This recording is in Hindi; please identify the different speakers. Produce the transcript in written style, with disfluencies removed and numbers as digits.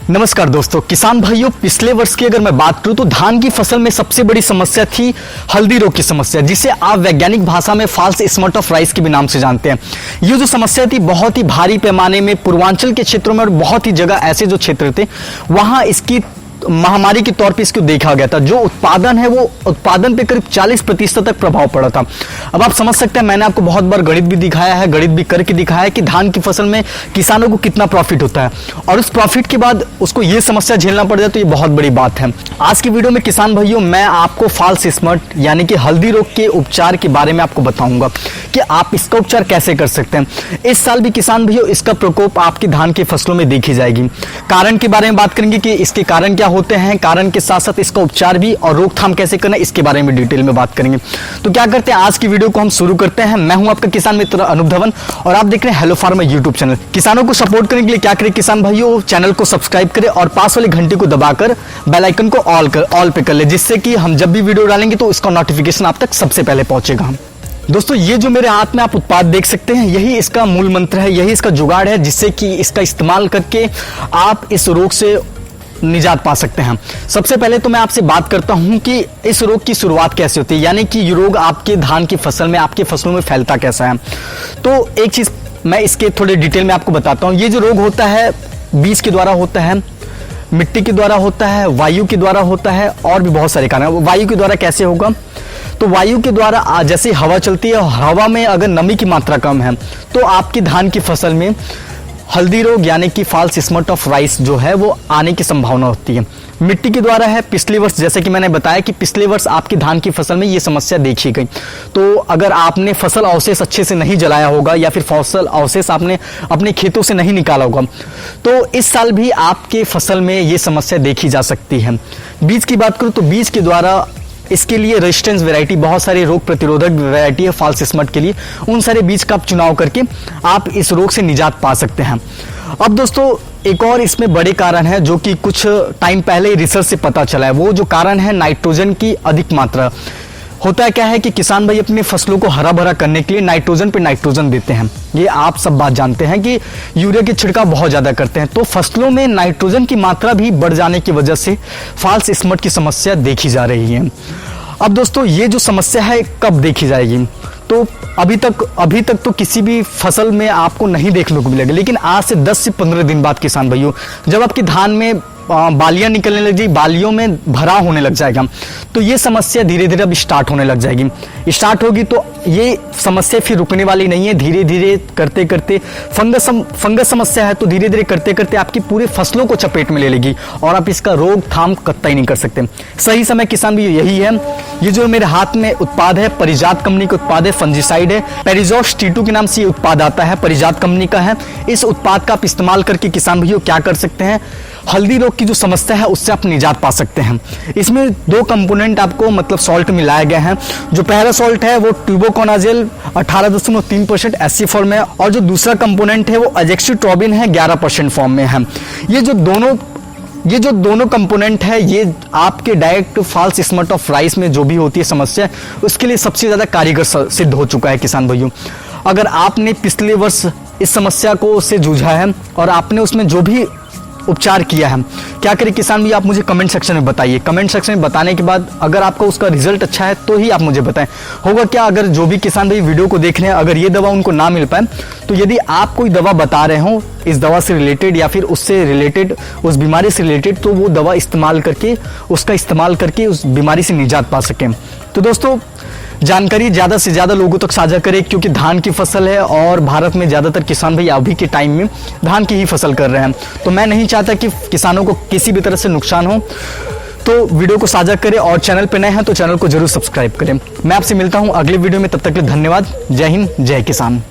Speaker 1: नमस्कार दोस्तों, किसान भाइयों, पिछले वर्ष की अगर मैं बात करूं तो धान की फसल में सबसे बड़ी समस्या थी हल्दी रोग की समस्या, जिसे आप वैज्ञानिक भाषा में फॉल्स स्मट ऑफ राइस के भी नाम से जानते हैं। ये जो समस्या थी बहुत ही भारी पैमाने में पूर्वांचल के क्षेत्रों में और बहुत ही जगह ऐसे जो क्षेत्र थे वहां इसकी महामारी के तौर पे इसको देखा गया था। जो उत्पादन है वो उत्पादन पे करीब 40% तक प्रभाव पड़ा था। अब आप समझ सकते हैं, मैंने आपको बहुत बार गणित भी दिखाया है, गणित भी करके दिखाया है कि धान की फसल में किसानों को कितना प्रॉफिट होता है और उस प्रॉफिट के बाद उसको ये समस्या झेलना पड़ जाए तो ये बहुत बड़ी बात है। आज की वीडियो में किसान भाइयों मैं आपको फॉल्स स्मट यानी कि हल्दी रोग के उपचार के बारे में आपको बताऊंगा कि आप इसका उपचार कैसे कर सकते हैं। इस साल भी किसान भाइयों इसका प्रकोप आपकी धान की फसलों में देखी जाएगी। कारण के बारे में बात करेंगे कि इसके कारण क्या होते हैं, कारण के साथ साथ इसका उपचार भी और रोकथाम कैसे करना इसके बारे में डिटेल में बात करेंगे। तो क्या करते हैं, आज की वीडियो को हम शुरू करते हैं। मैं हूं आपका किसान मित्र अनूप धवन और आप देख रहे हैं हेलो फार्मर यूट्यूब चैनल। किसानों को सपोर्ट करने के लिए क्या करें किसान भाइयों, चैनल को सब्सक्राइब करें और पास वाली घंटी को दबाकर बेल आइकन को ऑल पे कर ले, जिससे कि हम जब भी वीडियो डालेंगे तो इसका नोटिफिकेशन आप तक सबसे पहले पहुंचेगा। दोस्तों, ये जो मेरे हाथ में आप उत्पाद देख सकते हैं यही इसका मूल मंत्र है, यही इसका जुगाड़ है, जिससे कि इसका इस्तेमाल करके आप इस रोग से निजात पा सकते हैं। सबसे पहले तो मैं आपसे बात करता हूं कि इस रोग की शुरुआत कैसे होती है, यानी कि ये रोग आपके धान की फसल में, आपके फसलों में फैलता कैसा है। तो एक चीज मैं इसके थोड़े डिटेल में आपको बताता हूं। ये जो रोग होता है बीज के द्वारा होता है, मिट्टी के द्वारा होता है, वायु के द्वारा होता है और भी बहुत सारे कारण। वायु के द्वारा कैसे होगा, तो वायु के द्वारा जैसे हवा चलती है, हवा में अगर नमी की मात्रा कम है तो आपकी धान की फसल में हल्दी रोग यानी कि फॉल्स स्मट ऑफ राइस जो है वो आने की संभावना होती है। मिट्टी के द्वारा है, पिछले वर्ष जैसे कि मैंने बताया कि पिछले वर्ष आपकी धान की फसल में ये समस्या देखी गई। तो अगर आपने फसल अवशेष अच्छे से नहीं जलाया होगा या फिर फसल अवशेष आपने अपने खेतों से नहीं निकाला होगा तो इस साल भी आपके फसल में ये समस्या देखी जा सकती है। बीज की बात करूं तो बीज के द्वारा इसके लिए रेजिस्टेंस वैरायटी, बहुत सारे रोग प्रतिरोधक वैरायटी है फॉल्स स्मट के लिए, उन सारे बीज का आप चुनाव करके आप इस रोग से निजात पा सकते हैं। अब दोस्तों, एक और इसमें बड़े कारण है जो कि कुछ टाइम पहले रिसर्च से पता चला है। वो जो कारण है नाइट्रोजन की अधिक मात्रा। होता क्या है कि किसान भाई अपनी फसलों को हरा भरा करने के लिए नाइट्रोजन पे नाइट्रोजन देते हैं। ये आप सब बात जानते हैं कि यूरिया के छिड़काव बहुत ज्यादा करते हैं, तो फसलों में नाइट्रोजन की मात्रा भी बढ़ जाने की वजह से फॉल्स स्मट की समस्या देखी जा रही है। अब दोस्तों, ये जो समस्या है कब देखी जाएगी, तो अभी तक तो किसी भी फसल में आपको नहीं देखने को मिलेगा, लेकिन आज से 10 से 15 दिन बाद किसान भाइयों जब आपके धान में बालियां निकलने लग जाएगी, बालियों में भराव होने लग जाएगा, तो ये समस्या धीरे धीरे अब स्टार्ट होने लग जाएगी। स्टार्ट होगी तो ये समस्या फिर रुकने वाली नहीं है। धीरे धीरे करते करते फंगस समस्या है तो धीरे धीरे करते करते आपकी पूरे फसलों को चपेट में ले लेगी और आप इसका रोकथाम कतई नहीं कर सकते। सही समय किसान भी यही है। ये जो मेरे हाथ में उत्पाद है परिजात कंपनी का उत्पाद है, फंजीसाइड है, पेरिजोस T2 के नाम से ये उत्पाद आता है, परिजात कंपनी का है। इस उत्पाद का आप इस्तेमाल करके किसान भाइयों क्या कर सकते हैं, हल्दी रोग की जो समस्या है उससे आप निजात पा सकते हैं। इसमें 2 कंपोनेंट आपको मतलब सॉल्ट मिलाया गया है। जो पहला सॉल्ट है वो ट्यूबोकोनाजेल 18.3% SC फॉर्म में और जो दूसरा कंपोनेंट है वो एजेक्सिट्रोबिन है 11% फॉर्म में है। ये जो दोनों कंपोनेंट है ये आपके direct falls smut of rice में जो भी होती है समस्या उसके लिए सबसे ज्यादा कारगर सिद्ध हो चुका है। किसान भाइयों, अगर आपने पिछले वर्ष इस समस्या को से जूझा है और आपने उसमें जो भी उपचार किया है, क्या करें किसान भी आप मुझे कमेंट सेक्शन में बताइए। कमेंट सेक्शन में बताने के बाद अगर आपका उसका रिजल्ट अच्छा है तो ही आप मुझे बताएं। होगा क्या, अगर जो भी किसान भाई वीडियो को देख रहे हैं अगर ये दवा उनको ना मिल पाए तो यदि आप कोई दवा बता रहे हो इस दवा से रिलेटेड या फिर उससे रिलेटेड उस बीमारी से रिलेटेड तो वो दवा इस्तेमाल करके उस बीमारी से निजात पा सकें। तो दोस्तों, जानकारी ज्यादा से ज्यादा लोगों तक साझा करें क्योंकि धान की फसल है और भारत में ज्यादातर किसान भाई अभी के टाइम में धान की ही फसल कर रहे हैं। तो मैं नहीं चाहता कि किसानों को किसी भी तरह से नुकसान हो। तो वीडियो को साझा करें और चैनल पे नए हैं तो चैनल को जरूर सब्सक्राइब करें। मैं आपसे मिलता हूं अगले वीडियो में, तब तक के लिए धन्यवाद। जय हिंद, जय किसान।